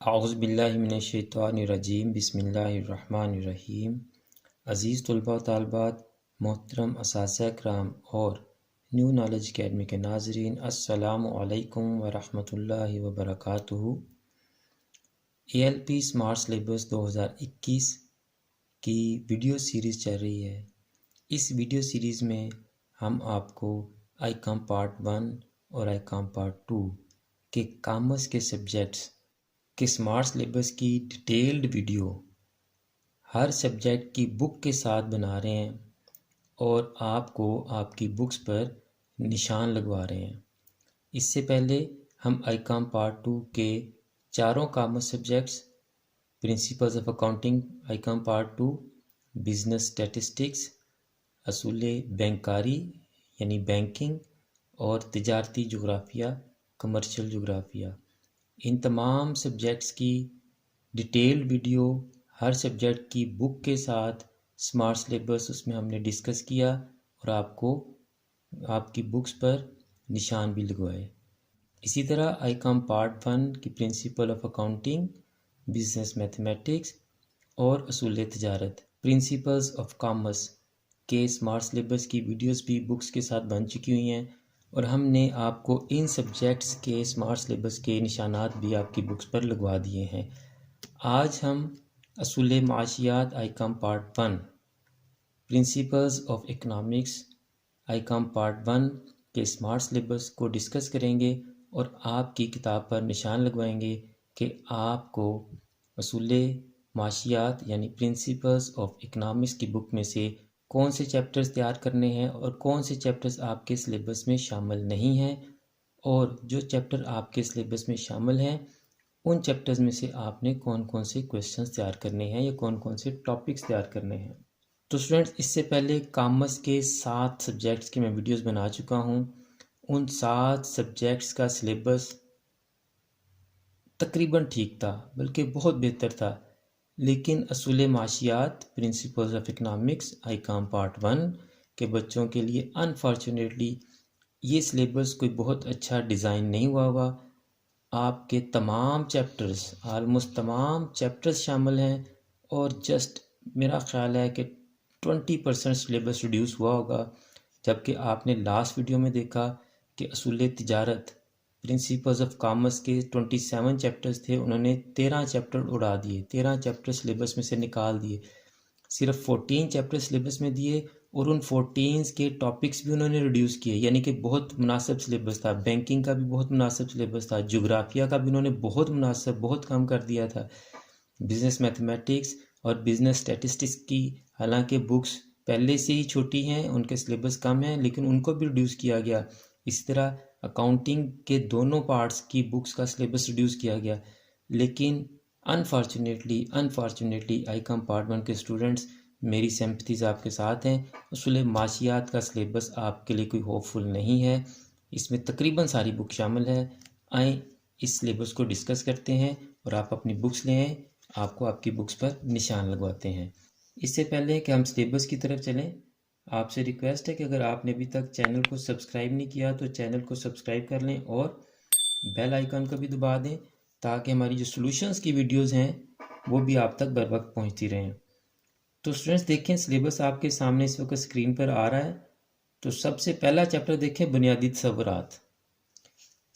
औज़ुबिल्लाहिमिनश्शैतानिर्रजीम बिस्मिल्लाहिर्रहमानिर्रहीम। अज़ीज़ तलबा व तालिबात, मोहतरम असातिज़ा किराम और न्यू नॉलेज अकेडमी के नाज़रीन, अस्सलामु अलैकुम व रहमतुल्लाहि व बरकातुहू। ALP स्मार्ट सिलेबस 2021 की वीडियो सीरीज़ चल रही है। इस वीडियो सीरीज़ में हम आपको आईकॉम पार्ट 1 और आईकॉम पार्ट 2 के कॉमर्स के सब्जेक्ट्स के स्मार्ट सिलेबस की डिटेल्ड वीडियो हर सब्जेक्ट की बुक के साथ बना रहे हैं और आपको आपकी बुक्स पर निशान लगवा रहे हैं। इससे पहले हम आईकॉम पार्ट 2 के चारों commerce subjects principles of accounting ICom part 2, business statistics, असूले बैंकारी यानी बैंकिंग और तिजारती जोग्राफिया कमर्शियल जोग्राफिया, इन तमाम सब्जेक्ट्स की डिटेल्ड वीडियो हर सब्जेक्ट की बुक के साथ स्मार्ट सिलेबस उसमें हमने डिस्कस किया और आपको आपकी बुक्स पर निशान भी लगवाए। इसी तरह आईकॉम पार्ट 1 की principle of accounting, business mathematics और असूल तिजारत प्रिंसिपल्स ऑफ कॉमर्स के स्मार्ट सिलेबस की वीडियोस भी बुक्स के साथ बन चुकी हुई हैं और हमने आपको इन सब्जेक्ट्स के स्मार्ट सिलेबस के निशानात भी आपकी बुक्स पर लगवा दिए हैं। आज हम असूल माशियात ICom part 1, principles of economics ICom part 1 के स्मार्ट सिलेबस को डिस्कस करेंगे और आपकी किताब पर निशान लगवाएंगे कि आपको असूल माशियात यानी प्रिंसिपल्स ऑफ इकनॉमिक्स की बुक में से कौन से चैप्टर्स तैयार करने हैं और कौन से चैप्टर्स आपके सिलेबस में शामिल नहीं हैं, और जो चैप्टर आपके सिलेबस में शामिल हैं उन चैप्टर्स में से आपने कौन कौन से क्वेश्चंस तैयार करने हैं या कौन कौन से टॉपिक्स तैयार करने हैं। तो स्टूडेंट्स, इससे पहले कॉमर्स के 7 सब्जेक्ट्स की मैं वीडियोस बना चुका हूं। उन 7 सब्जेक्ट्स का सिलेबस तकरीबन ठीक था, बल्कि बहुत बेहतर था, लेकिन असूल माशियात principles of economics ICom part 1 के बच्चों के लिए अनफॉर्चुनेटली ये सिलेबस कोई बहुत अच्छा डिज़ाइन नहीं हुआ। आपके तमाम चैप्टर्स, आलमोस्ट तमाम चैप्टर्स शामिल हैं और जस्ट मेरा ख्याल है कि 20% सिलेबस रिड्यूस हुआ होगा, जबकि आपने लास्ट वीडियो में देखा कि असूल तिजारत प्रिंसिपल्स ऑफ कॉमर्स के 27 चैप्टर्स थे, उन्होंने 13 चैप्टर उड़ा दिए, 13 चैप्टर सिलेबस में से निकाल दिए, सिर्फ 14 चैप्टर सिलेबस में दिए और उन 14 के टॉपिक्स भी उन्होंने रिड्यूस किए, यानी कि बहुत मुनासिब सिलेबस था। बैंकिंग का भी बहुत मुनासिब सिलेबस था, जोग्राफिया का भी उन्होंने बहुत मुनासिब, बहुत कम कर दिया था। बिजनेस मैथमेटिक्स और बिजनेस स्टैटिस्टिक्स की हालांकि बुक्स पहले से ही छोटी हैं, उनके सिलेबस कम हैं, लेकिन उनको भी रिड्यूस किया गया। इसी तरह अकाउंटिंग के दोनों पार्ट्स की बुक्स का सिलेबस रिड्यूस किया गया, लेकिन अनफॉर्चुनेटली आईकॉम पार्ट 1 के स्टूडेंट्स, मेरी सिंपैथीज आपके साथ हैं। असूल माशियात का सिलेबस आपके लिए कोई होपफुल नहीं है, इसमें तकरीबन सारी बुक शामिल है। आए इस सिलेबस को डिस्कस करते हैं और आप अपनी बुक्स ले आएँ, आपको आपकी बुक्स पर निशान लगवाते हैं। इससे पहले कि हम सिलेबस की तरफ चलें, आपसे रिक्वेस्ट है कि अगर आपने अभी तक चैनल को सब्सक्राइब नहीं किया तो चैनल को सब्सक्राइब कर लें और बेल आइकन को भी दबा दें, ताकि हमारी जो सॉल्यूशंस की वीडियोस हैं वो भी आप तक बर वक्त पहुँचती रहें। तो स्टूडेंट्स देखें, सिलेबस आपके सामने इस वक्त स्क्रीन पर आ रहा है। तो सबसे पहला चैप्टर देखें, बुनियादी तस्वुरात।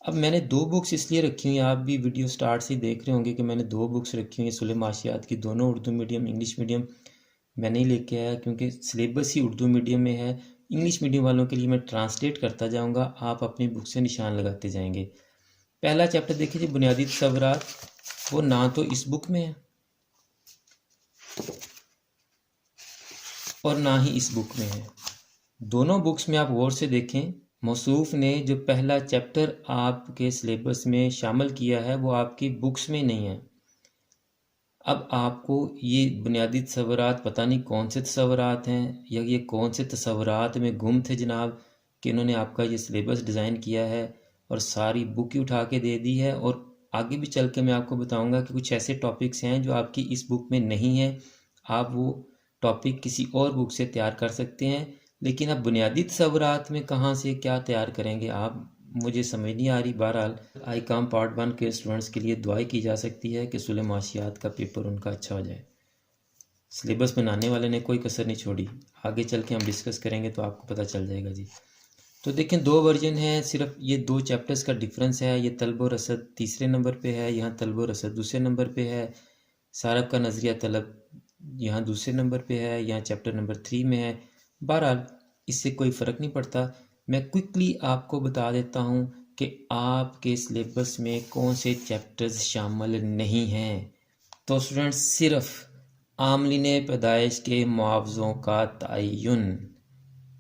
अब मैंने 2 बुक्स इसलिए रखी हुई हैं, आप भी वीडियो स्टार्ट से देख रहे होंगे कि मैंने 2 बुक्स रखी हुई हैं असूल माशियात की, दोनों उर्दू मीडियम इंग्लिश मीडियम मैं नहीं लेके आया, क्योंकि सिलेबस ही उर्दू मीडियम में है। इंग्लिश मीडियम वालों के लिए मैं ट्रांसलेट करता जाऊंगा, आप अपनी बुक से निशान लगाते जाएंगे। पहला चैप्टर देखिए जी, बुनियादी तस्वुरात, वो ना तो इस बुक में है और ना ही इस बुक में है। दोनों बुक्स में आप गौर से देखें, मौसूफ ने जो पहला चैप्टर आपके सिलेबस में शामिल किया है वो आपकी बुक्स में नहीं है। अब आपको ये बुनियादी तस्वुरात पता नहीं कौन से तस्वुरात हैं या ये कौन से तस्वुरात में गुम थे जनाब, कि इन्होंने आपका ये सिलेबस डिज़ाइन किया है और सारी बुक ही उठा के दे दी है। और आगे भी चल के मैं आपको बताऊंगा कि कुछ ऐसे टॉपिक्स हैं जो आपकी इस बुक में नहीं है, आप वो टॉपिक किसी और बुक से तैयार कर सकते हैं। लेकिन अब बुनियादी तस्वुरात में कहाँ से क्या तैयार करेंगे आप, मुझे समझ नहीं आ रही। बहरहाल आई काम पार्ट 1 के स्टूडेंट्स के लिए दुआई की जा सकती है कि सुलह माशियात का पेपर उनका अच्छा हो जाए। सिलेबस बनाने वाले ने कोई कसर नहीं छोड़ी। आगे चल के हम डिस्कस करेंगे तो आपको पता चल जाएगा जी। तो देखें, 2 वर्जन है, सिर्फ ये 2 चैप्टर्स का डिफरेंस है। ये तलब और रसद तीसरे नंबर पे है, यहाँ तलब और रसद दूसरे नंबर पे है। सारब का नज़रिया तलब यहाँ दूसरे नंबर पे है, यहाँ चैप्टर नंबर 3 में है। बहरहाल इससे कोई फ़र्क नहीं पड़ता। मैं क्विकली आपको बता देता हूँ कि आपके सिलेबस में कौन से चैप्टर्स शामिल नहीं हैं। तो स्टूडेंट्स, सिर्फ आमलीन पैदाइश के मुआवज़ों का तयन,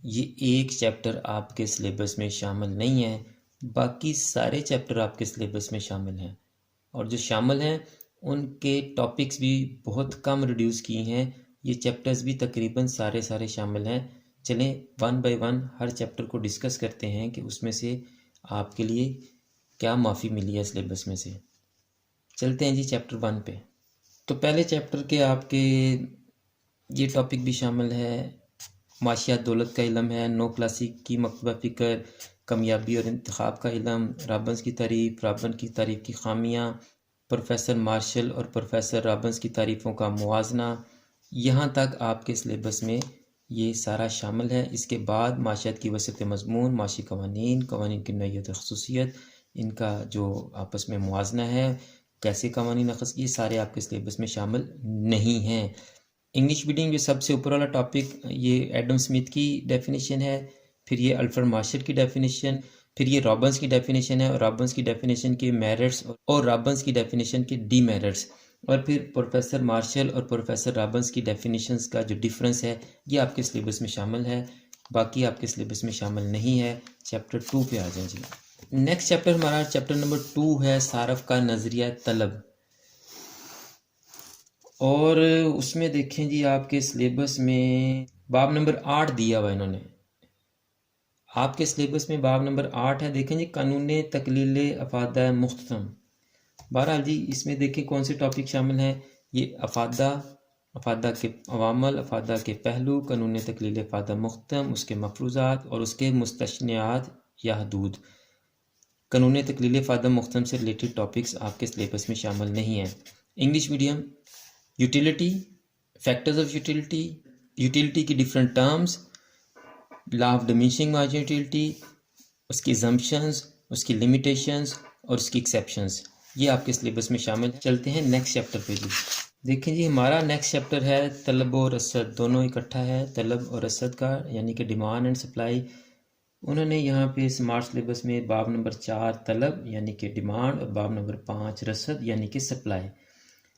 ये एक चैप्टर आपके सिलेबस में शामिल नहीं है। बाकी सारे चैप्टर आपके सिलेबस में शामिल हैं, और जो शामिल हैं उनके टॉपिक्स भी बहुत कम रिड्यूस किए हैं। ये चैप्टर्स भी तकरीबन सारे शामिल हैं। चलें 1 बाय 1 हर चैप्टर को डिस्कस करते हैं कि उसमें से आपके लिए क्या माफ़ी मिली है सिलेबस में से। चलते हैं जी चैप्टर 1 पे। तो पहले चैप्टर के आपके ये टॉपिक भी शामिल है, माशियात दौलत का इल्म है, नो क्लासिक की मकतबा फ़िक्र, कामयाबी और इंतखाब का इल्म, रॉबिन्स की तारीफ़ की खामियाँ, प्रोफेसर मार्शल और प्रोफेसर रॉबिन्स की तारीफ़ों का मुवाजना। यहाँ तक आपके सिलेबस में ये सारा शामिल है। इसके बाद माशियात की वसत मज़मून, माशी कवानीन की नौइयत और ख़ुसूसियत, इनका जो आपस में मुवाजना है, कैसे कवानीन अख़ज़, ये सारे आपके सिलेबस में शामिल नहीं हैं। इंग्लिश मीडियम के सबसे ऊपर वाला टॉपिक ये एडम स्मिथ की डेफिनेशन है, फिर ये अल्फ्रेड मार्शल की डेफिनेशन, फिर ये रॉबिन्स की डेफिनेशन है, और रॉबिन्स की डेफिनेशन के मेरिट्स और रॉबिन्स की डेफिनेशन के डीमेरिट्स, और फिर प्रोफेसर मार्शल और प्रोफेसर रॉबिन्स की डेफिनेशंस का जो डिफरेंस है ये आपके सिलेबस में शामिल है। बाकी आपके सिलेबस में शामिल नहीं है। चैप्टर 2 पे आ जाए जी। नेक्स्ट चैप्टर हमारा चैप्टर नंबर 2 है, सारफ का नज़रिया तलब। और उसमें देखें जी, आपके सिलेबस में बाब नंबर 8 दिया हुआ इन्होंने। आपके सिलेबस में बाब नंबर 8 है। देखें जी, कानून तकलील अफादा मुख्तम। बहरहाल जी, इसमें देखें कौन से टॉपिक शामिल हैं। ये अफादा के अवामल, अफादा के पहलू, कानून तकलील अफादा मुख्तम, उसके मफरूज़ात और उसके मुस्तशनियात या हदूद। कानून तकलील अफादा मुख्तम से रिलेटेड टॉपिक्स आपके सिलेबस में शामिल नहीं हैं। English medium, utility, factors of utility, utility की different terms, law of diminishing margin utility, उसकी अजम्पशंस, उसकी लिमिटेशंस और उसकी एक्सेप्शंस, ये आपके सिलेबस में शामिल है। चलते हैं नेक्स्ट चैप्टर पे जी। देखें जी, हमारा नेक्स्ट चैप्टर है तलब और रसद, दोनों इकट्ठा है, तलब और रसद का, यानी कि डिमांड एंड सप्लाई। उन्होंने यहाँ पे स्मार्ट सिलेबस में बाब नंबर 4 तलब यानी कि डिमांड और बाब नंबर 5 रसद यानी कि सप्लाई।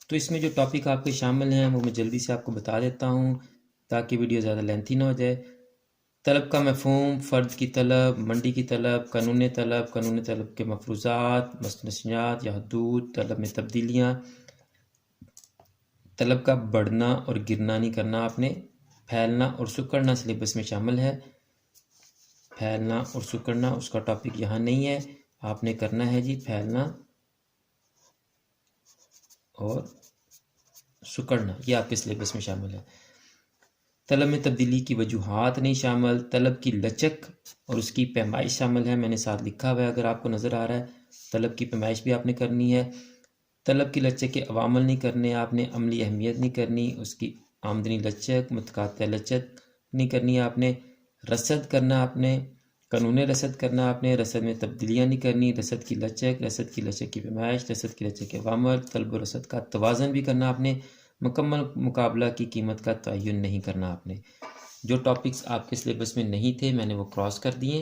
तो इसमें जो टॉपिक आपके शामिल हैं वो मैं जल्दी से आपको बता देता हूँ ताकि वीडियो ज़्यादा लेंथी ना हो जाए। तलब का मफ़हूम, फ़र्द की तलब, मंडी की तलब, कानून तलब के मफरूज़ात, मुस्तशनियात या हदूद, तलब में तब्दीलियाँ, तलब का बढ़ना और गिरना नहीं करना आपने, फैलना और सिकुड़ना सिलेबस में शामिल है। फैलना और सिकुड़ना उसका टॉपिक यहाँ नहीं है, आपने करना है जी फैलना और सिकुड़ना, ये आपके सिलेबस में शामिल है। तलब में तब्दीली की वजूहात नहीं शामिल, तलब की लचक और उसकी पैमाइश शामिल है, मैंने साथ लिखा हुआ है अगर आपको नज़र आ रहा है। तलब की पैमाइश भी आपने करनी है। तलब की लचक के अवामल नहीं करने आपने, अमली अहमियत नहीं करनी, उसकी आमदनी लचक, मुतकाता लचक नहीं करनी आपने। रसद करना आपने, कानून रसद करना आपने, रसद में तब्दीलियाँ नहीं करनी, रसद की लचक की पैमाइश, रसद की लचक के अवामल, तलब व रसद का तवाज़न भी करना आपने, मुकम्मल मुकाबला की कीमत का तयन नहीं करना आपने। जो टॉपिक्स आपके सिलेबस में नहीं थे मैंने वो क्रॉस कर दिए,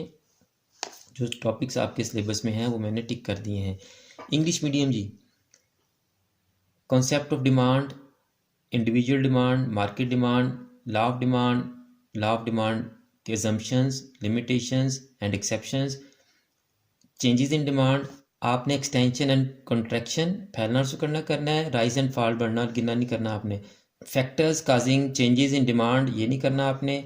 जो टॉपिक्स आपके सिलेबस में हैं वो मैंने टिक कर दिए हैं। इंग्लिश मीडियम जी, concept of demand, individual demand, market demand, law of demand के assumptions, limitations and exceptions, changes in demand, आपने एक्सटेंशन एंड कॉन्ट्रैक्शन, फैलना और सिकुड़ना करना है, राइज एंड फॉल, बढ़ना और गिरना नहीं करना आपने। Factors causing changes in demand, ये नहीं करना आपने।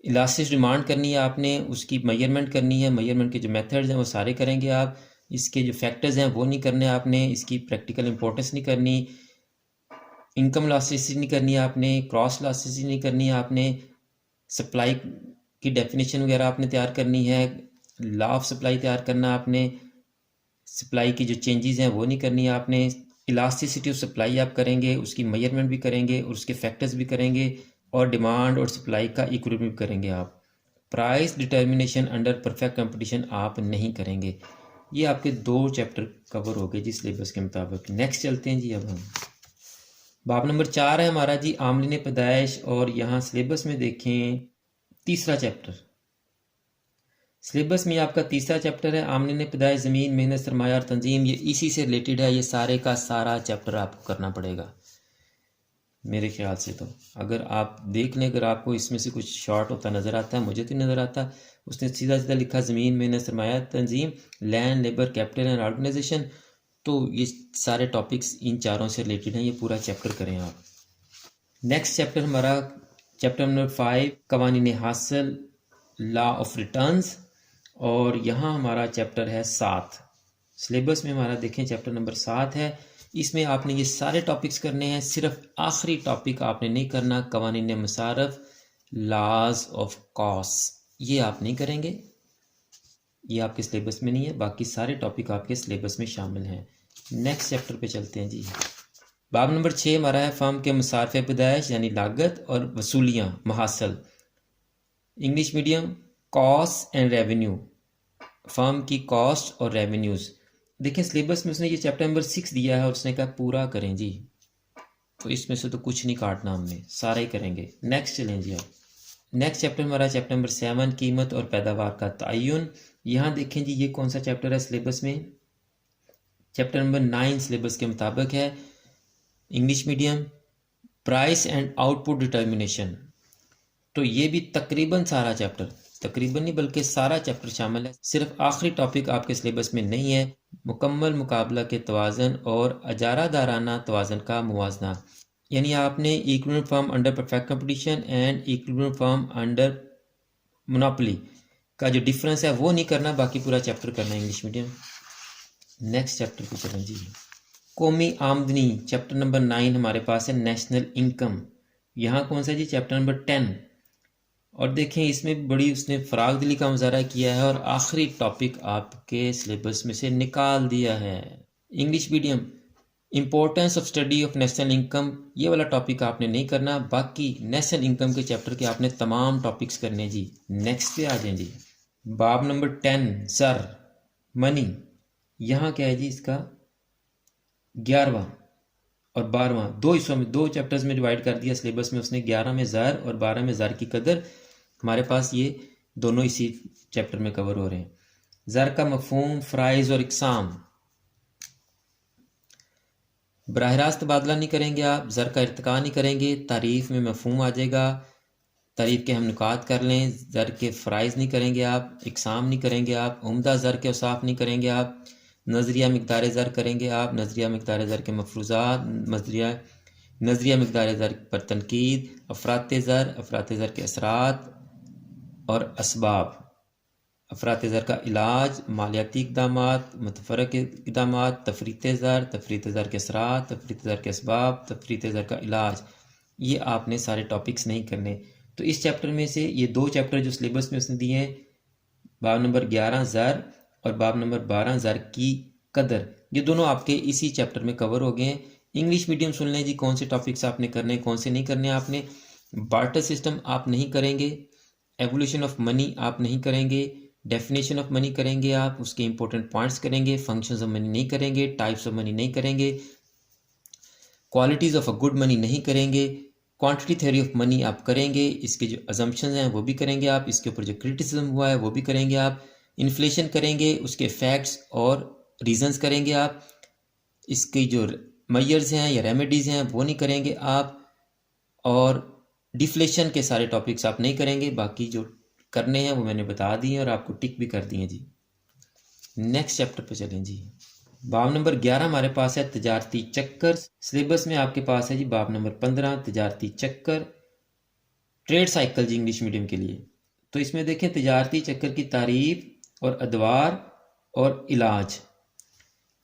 इलास्टिक डिमांड करनी है आपने, उसकी मेजरमेंट करनी है, मेजरमेंट के जो मेथड्स हैं वो सारे करेंगे आप। इसके जो फैक्टर्स हैं वो नहीं करने आपने, इसकी प्रैक्टिकल इंपॉर्टेंस नहीं करनी, इनकम इलास्टिसिटी नहीं करनी आपने, क्रॉस इलास्टिसिटी नहीं करनी आपने, सप्लाई की डेफिनेशन वगैरह आपने तैयार करनी है, लॉ ऑफ सप्लाई तैयार करना आपने, सप्लाई की जो चेंजेस हैं वो नहीं करनी है आपने, इलास्टिसिटी ऑफ सप्लाई आप करेंगे, उसकी मेजरमेंट भी करेंगे और उसके फैक्टर्स भी करेंगे, और डिमांड और सप्लाई का इक्विलिब्रियम भी करेंगे आप। Price determination under perfect competition आप नहीं करेंगे। ये आपके 2 चैप्टर कवर हो गए जी सिलेबस के मुताबिक। नेक्स्ट चलते हैं जी। अब हम बाब नंबर 4 है हमारा जी आमलीन पैदाइश, और यहाँ सिलेबस में देखें तीसरा चैप्टर, सिलेबस में आपका तीसरा चैप्टर है आमलीन पैदाइश, ज़मीन, मेहनत, सरमाया और तंजीम। ये इसी से रिलेटेड है, ये सारे का सारा चैप्टर आपको करना पड़ेगा मेरे ख्याल से। तो अगर आप देख लें, अगर आपको इसमें से कुछ शॉर्ट होता नज़र आता है, मुझे तो नज़र आता, उसने सीधा सीधा लिखा ज़मीन, मेहनत, सरमाया, तंजीम, land, labour, capital and organisation. तो ये सारे टॉपिक्स इन चारों से रिलेटेड हैं, ये पूरा चैप्टर करें आप। नेक्स्ट चैप्टर हमारा चैप्टर नंबर 5 कवानीन हासिल, लॉ ऑफ रिटर्न्स, और यहाँ हमारा चैप्टर है 7। सिलेबस में हमारा देखें चैप्टर नंबर 7 है। इसमें आपने ये सारे टॉपिक्स करने हैं, सिर्फ आखिरी टॉपिक आपने नहीं करना, कवानीन मसारफ, लॉज ऑफ कॉस्ट, ये आप नहीं करेंगे, ये आपके सिलेबस में नहीं है। बाकी सारे टॉपिक आपके सिलेबस में शामिल हैं। नेक्स्ट चैप्टर पे चलते हैं जी। बाब नंबर 6 हमारा है फर्म के मुसारफ़े पैदाइश यानी लागत और वसूलियाँ महासल, English medium, cost and revenue, firm की कॉस्ट और रेवेन्यूज़। देखिए सिलेबस में उसने ये चैप्टर नंबर 6 दिया है और उसने कहा पूरा करें जी, तो इसमें से तो कुछ नहीं काटना हमने, सारा ही करेंगे। नेक्स्ट चलें जी। अब नेक्स्ट चैप्टर हमारा चैप्टर नंबर 7 कीमत और पैदावार का तयन। यहाँ देखें जी ये कौन सा चैप्टर है सिलेबस में, चैप्टर नंबर 9 सिलेबस के मुताबिक है, English medium, price and output determination. तो ये भी तकरीबन सारा चैप्टर, तकरीबन नहीं बल्कि सारा चैप्टर शामिल है, सिर्फ आखिरी टॉपिक आपके सिलेबस में नहीं है, मुकम्मल मुकाबला के तवाज़न और अजारा दाराना तवाज़न का मुवाजना। यानी आपने equilibrium firm under perfect competition and equilibrium firm under monopoly का जो डिफरेंस है वो नहीं करना, बाकी पूरा चैप्टर करना है इंग्लिश मीडियम। नेक्स्ट चैप्टर पे चलें जी। कौमी आमदनी चैप्टर नंबर 9 हमारे पास है, नेशनल इनकम। यहाँ कौन सा जी, चैप्टर नंबर 10। और देखें इसमें बड़ी उसने फराग दिली का मुजाहरा किया है और आखिरी टॉपिक आपके सिलेबस में से निकाल दिया है। English medium, importance of study of national income, ये वाला टॉपिक आपने नहीं करना, बाकी नेशनल इनकम के चैप्टर के आपने तमाम टॉपिक्स करने जी। नेक्स्ट पे आ जाएं जी। बाब नंबर 10 सर मनी, यहाँ क्या है जी, इसका 11वां और 12वां दो हिस्सों में, 2 चैप्टर्स में डिवाइड कर दिया सिलेबस में उसने। 11 में ज़र और 12 में ज़र की कदर। हमारे पास ये दोनों इसी चैप्टर में कवर हो रहे हैं। ज़र का मफहूम, फ़राइज़ और इक़साम, बराह रास्त तबादला नहीं करेंगे आप, ज़र का इर्तिका नहीं करेंगे, तारीफ़ में मफहूम आ जाएगा, तारीफ़ के हम नुकात कर लें। ज़र के फ़राइज़ नहीं करेंगे आप, इक़साम नहीं करेंगे आप, उम्दा ज़र के औसाफ नहीं करेंगे आप, नज़रिया मिक़दार ज़र करेंगे आप, नज़रिया मिक़दार ज़र के मफरूज़ात, नज़रिया मिक़दार ज़र पर तनकीद, अफरात ज़र के असरात और असबाब, अफरात ज़र का इलाज, मालियाती इक़दामात, मुतफ़र्रिक़ इक़दामात, तफ़रीत ज़र के असरात, तफ़रीत ज़र के असबाब, तफ़रीत ज़र का इलाज। ये आपने सारे टॉपिक्स नहीं करने। तो इस चैप्टर में से ये 2 चैप्टर जो सिलेबस में उसने दिए हैं, बाब नंबर 11 ज़र और बाब नंबर 12 ज़र की कदर, ये दोनों आपके इसी चैप्टर में कवर हो गए हैं। इंग्लिश मीडियम सुन लें जी, कौन से टॉपिक्स आपने करने, कौन से नहीं करने आपने। बार्टर सिस्टम आप नहीं करेंगे, एवोल्यूशन ऑफ मनी आप नहीं करेंगे, डेफिनेशन ऑफ मनी करेंगे आप, उसके इंपॉर्टेंट पॉइंट्स करेंगे, फंक्शंस ऑफ मनी नहीं करेंगे, टाइप्स ऑफ मनी नहीं करेंगे, qualities of a good money नहीं करेंगे, क्वांटिटी थ्योरी ऑफ मनी आप करेंगे, इसके जो अजम्पशंस हैं वो भी करेंगे आप, इसके ऊपर जो क्रिटिसिज्म हुआ है वो भी करेंगे आप, इन्फ्लेशन करेंगे, उसके फैक्ट्स और रीजंस करेंगे आप, इसकी जो मेजर्स हैं या रेमेडीज़ हैं वो नहीं करेंगे आप, और डिफ्लेशन के सारे टॉपिक्स आप नहीं करेंगे। बाकी जो करने हैं वो मैंने बता दिए और आपको टिक भी कर दिए जी। नेक्स्ट चैप्टर पे चलें जी। बाब नंबर 11 हमारे पास है तजारती चक्कर। सिलेबस में आपके पास है जी बाब नंबर 15 तजारती चक्कर, ट्रेड साइकिल जी इंग्लिश मीडियम के लिए। तो इसमें देखें तजारती चक्कर की तारीफ और अदवार और इलाज।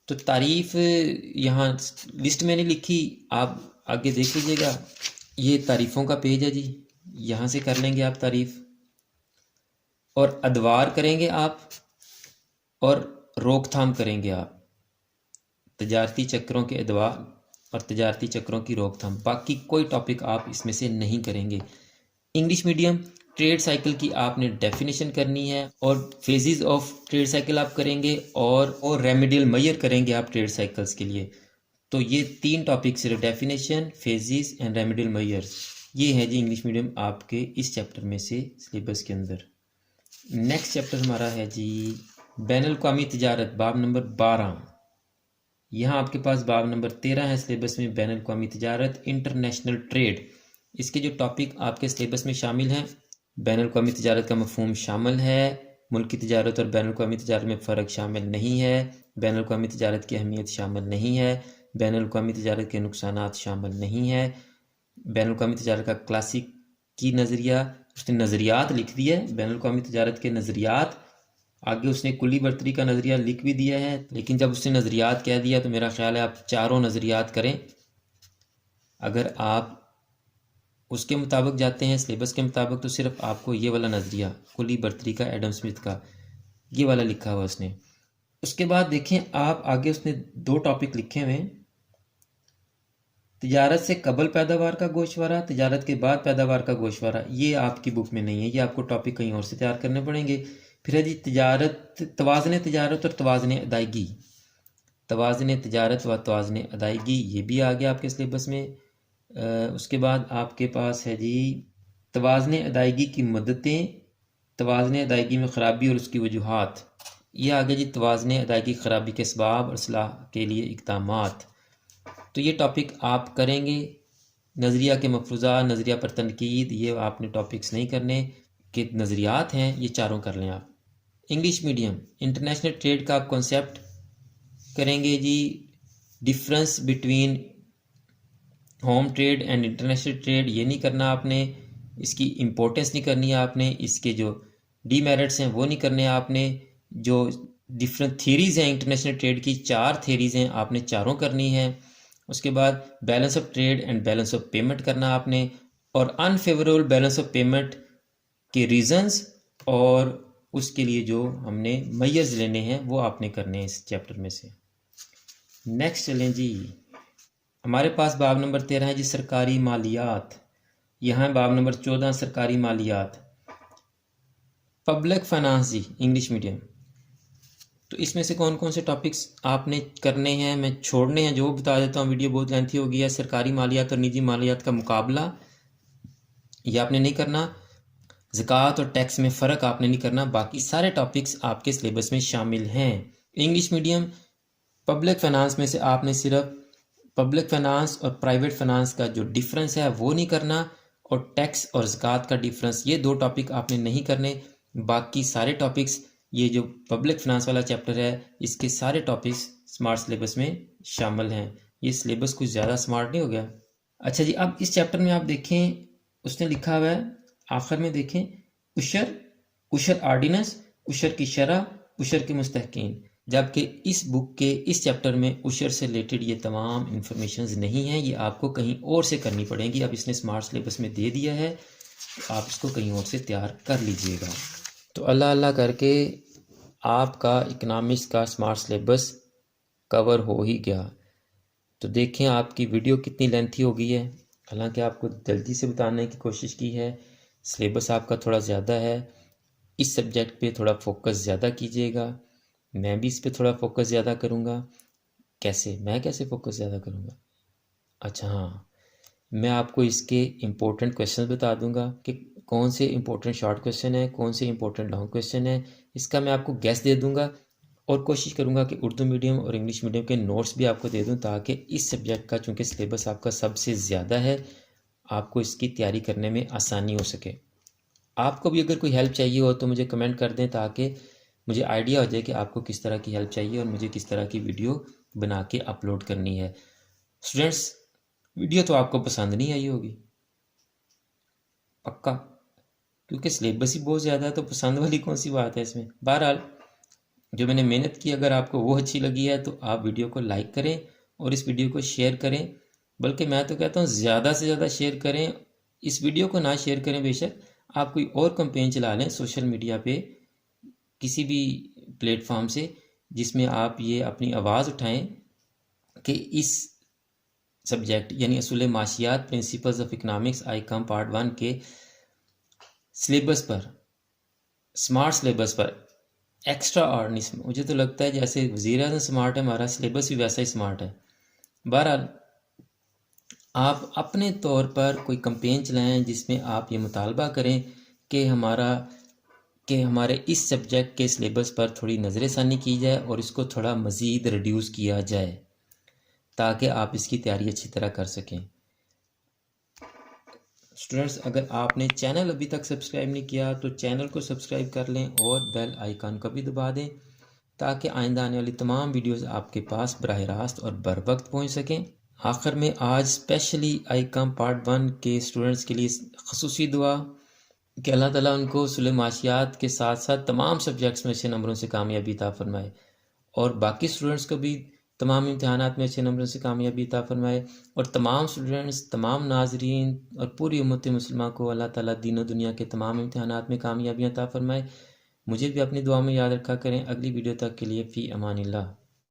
तो तारीफ यहाँ लिस्ट में नहीं लिखी, आप आगे देख लीजिएगा, ये तारीफ़ों का पेज है जी, यहाँ से कर लेंगे आप तारीफ़, और अदवार करेंगे आप, और रोकथाम करेंगे आप, तजारती चक्रों के अदवा और तजारती चक्रों की रोकथाम। बाकी कोई टॉपिक आप इसमें से नहीं करेंगे। इंग्लिश मीडियम ट्रेड साइकिल की आपने डेफिनेशन करनी है और फेजेस ऑफ ट्रेड साइकिल आप करेंगे और रेमेडियल मेजर करेंगे आप ट्रेड साइकिल्स के लिए। तो ये 3 टॉपिक सिर्फ definition, phases and remedial measures, ये है जी इंग्लिश मीडियम आपके इस चैप्टर में से सिलेबस के अंदर। नेक्स्ट चैप्टर हमारा है जी बैनुल-अक़वामी तिजारत, बाब नंबर 12। यहाँ आपके पास बाब नंबर 13 है सिलेबस में, बैनुल-अक़वामी तिजारत, इंटरनेशनल ट्रेड। इसके जो टॉपिक आपके सिलेबस में शामिल हैं, बैनुल-अक़वामी तिजारत का मफ़हूम शामिल है, मुल्की तिजारत और बैनुल-अक़वामी तिजारत में फ़र्क शामिल नहीं है, बैनुल-अक़वामी तिजारत की अहमियत शामिल नहीं है, बैनुल-अक़वामी तिजारत के नुकसानात शामिल नहीं है, बैनुल-अक़वामी तिजारत का क्लासिकी नज़रिया, उसने नज़रियात लिख दिया है, बैनुल-अक़वामी तिजारत के नज़रियात। आगे उसने कुल्ली बर्तरी का नज़रिया लिख भी दिया है, लेकिन जब उसने नज़रियात कह दिया तो मेरा ख्याल है आप चारों नज़रियात करें। अगर आप उसके मुताबिक जाते हैं, सिलेबस के मुताबिक, तो सिर्फ आपको ये वाला नज़रिया कुल्ली बर्तरी का, एडम स्मिथ का, ये वाला लिखा हुआ उसने। उसके बाद देखें आप आगे उसने 2 टॉपिक लिखे हुए हैं, तिजारत से कबल पैदावार का गोशवारा, तिजारत के बाद पैदावार का गोशवारा। ये आपकी बुक में नहीं है, ये आपको टॉपिक कहीं और से तैयार करने पड़ेंगे। फिर है जी तिजारत, तवाज़ुन तिजारत और तवाज़ुन अदायगी, तवाज़ुन तिजारत व तवाज़ुन अदायगी, ये भी आ गया आपके सिलेबस में। उसके बाद आपके पास है जी तवाज़ुन अदायगी की मदतें, तवाज़ुन अदायगी में ख़राबी और उसकी वजूहात, ये आ गया जी तवाज़ुन अदायगी ख़राबी के असबाब और इस्लाह के लिए इक़दामात। तो ये टॉपिक आप करेंगे। नज़रिया के मफरूज़ा, नज़रिया पर तनकीद, ये आपने टॉपिक्स नहीं करने, कि नज़रियात हैं ये चारों कर लें आप। इंग्लिश मीडियम इंटरनेशनल ट्रेड का आप कॉन्सेप्ट करेंगे जी, difference between home trade and international trade, ये नहीं करना आपने, इसकी इम्पोर्टेंस नहीं करनी है आपने, इसके जो डीमेरिट्स हैं वो नहीं करने आपने, जो डिफरेंट थ्योरीज़ हैं इंटरनेशनल ट्रेड की, 4 थ्योरीज़ हैं, आपने चारों करनी है। उसके बाद balance of trade and balance of payment करना आपने, और अनफेवरेबल बैलेंस ऑफ पेमेंट के रीज़न्स और उसके लिए जो हमने मेजर्स लेने हैं वो आपने करने हैं इस चैप्टर में से। नेक्स्ट चलें जी, हमारे पास बाब नंबर 13 है जी सरकारी मालियात। यहाँ है बाब नंबर 14 सरकारी मालियात, पब्लिक फाइनेंस जी इंग्लिश मीडियम। तो इसमें से कौन कौन से टॉपिक्स आपने करने हैं, मैं छोड़ने हैं जो बता देता हूँ, वीडियो बहुत लेंथी हो गई है। सरकारी मालियात और निजी मालियात का मुकाबला, ये आपने नहीं करना। ज़कात और टैक्स में फ़र्क आपने नहीं करना। बाकी सारे टॉपिक्स आपके सिलेबस में शामिल हैं। इंग्लिश मीडियम पब्लिक फाइनेंस में से आपने सिर्फ पब्लिक फाइनेंस और प्राइवेट फाइनेंस का जो डिफरेंस है वो नहीं करना, और टैक्स और ज़कात का डिफरेंस, ये 2 टॉपिक आपने नहीं करने। बाकी सारे टॉपिक्स, ये जो पब्लिक फाइनेंस वाला चैप्टर है इसके सारे टॉपिक्स स्मार्ट सिलेबस में शामिल हैं। ये सिलेबस कुछ ज़्यादा स्मार्ट नहीं हो गया। अच्छा जी, अब इस चैप्टर में आप देखें, उसने लिखा हुआ है आखिर में, देखें उशर आर्डिनेंस, उशर की शरह, उशर के मुस्तहकीन, जबकि इस बुक के इस चैप्टर में उशर से रिलेटेड ये तमाम इंफॉर्मेशंस नहीं हैं, ये आपको कहीं और से करनी पड़ेंगी। अब इसने स्मार्ट सिलेबस में दे दिया है, तो आप इसको कहीं और से तैयार कर लीजिएगा। तो अल्लाह अल्लाह करके आपका इकनॉमिक्स का स्मार्ट सिलेबस कवर हो ही गया। तो देखें आपकी वीडियो कितनी लेंथी हो गई है, हालांकि आपको जल्दी से बताने की कोशिश की है। सिलेबस आपका थोड़ा ज़्यादा है, इस सब्जेक्ट पे थोड़ा फोकस ज़्यादा कीजिएगा। मैं भी इस पे थोड़ा फोकस ज़्यादा करूँगा। कैसे, मैं कैसे फोकस ज़्यादा करूँगा? अच्छा हाँ, मैं आपको इसके इम्पोर्टेंट क्वेश्चन बता दूंगा कि कौन से इम्पोर्टेंट शॉर्ट क्वेश्चन है, कौन से इम्पोर्टेंट लॉन्ग क्वेश्चन है, इसका मैं आपको गैस दे दूंगा। और कोशिश करूंगा कि उर्दू मीडियम और इंग्लिश मीडियम के नोट्स भी आपको दे दूं, ताकि इस सब्जेक्ट का, चूँकि सिलेबस आपका सबसे ज़्यादा है, आपको इसकी तैयारी करने में आसानी हो सके। आपको भी अगर कोई हेल्प चाहिए हो तो मुझे कमेंट कर दें, ताकि मुझे आइडिया हो जाए कि आपको किस तरह की हेल्प चाहिए और मुझे किस तरह की वीडियो बना के अपलोड करनी है। स्टूडेंट्स, वीडियो तो आपको पसंद नहीं आई होगी पक्का, क्योंकि सिलेबस ही बहुत ज़्यादा है, तो पसंद वाली कौन सी बात है इसमें। बहरहाल जो मैंने मेहनत की, अगर आपको वो अच्छी लगी है तो आप वीडियो को लाइक करें और इस वीडियो को शेयर करें। बल्कि मैं तो कहता हूँ ज़्यादा से ज़्यादा शेयर करें। इस वीडियो को ना शेयर करें बेशक, आप कोई और कैंपेन चला लें सोशल मीडिया पे, किसी भी प्लेटफॉर्म से, जिसमें आप ये अपनी आवाज़ उठाएं कि इस सब्जेक्ट यानी असूल माशियात principles of economics ICom part 1 के सिलेबस पर, स्मार्ट सिलेबस पर एक्स्ट्रा ऑर्डनरी, मुझे तो लगता है जैसे वज़ीर आज़म स्मार्ट है, हमारा सिलेबस भी वैसा ही स्मार्ट है। बहरहाल आप अपने तौर पर कोई कैंपेन चलाएं जिसमें आप ये मुतालबा करें कि हमारे इस सब्जेक्ट के सिलेबस पर थोड़ी नज़रसानी की जाए और इसको थोड़ा मज़ीद रिड्यूस किया जाए ताकि आप इसकी तैयारी अच्छी तरह कर सकें। स्टूडेंट्स, अगर आपने चैनल अभी तक सब्सक्राइब नहीं किया तो चैनल को सब्सक्राइब कर लें और बेल आइकन को भी दबा दें ताकि आइंदा आने वाली तमाम वीडियोस आपके पास बराह रास्त और बर वक्त पहुँच सकें। आखिर में आज स्पेशली आई कॉम पार्ट 1 के स्टूडेंट्स के लिए ख़ुसूसी दुआ कि अल्लाह ताला उनको सुलह माशियात के साथ साथ तमाम सब्जेक्ट्स में अच्छे नंबरों से कामयाबी अता फरमाए और बाकी स्टूडेंट्स को भी तमाम इम्तहानात में अच्छे नंबरों से कामयाबी अता फरमाए और तमाम स्टूडेंट्स, तमाम नाजरीन और पूरी उम्मत मुसलमान को अल्लाह ताला दीन और दुनिया के तमाम इम्तहानात में कामयाबी अता फरमाए। मुझे भी अपनी दुआ में याद रखा करें। अगली वीडियो तक के लिए फ़ी अमानिल्लाह।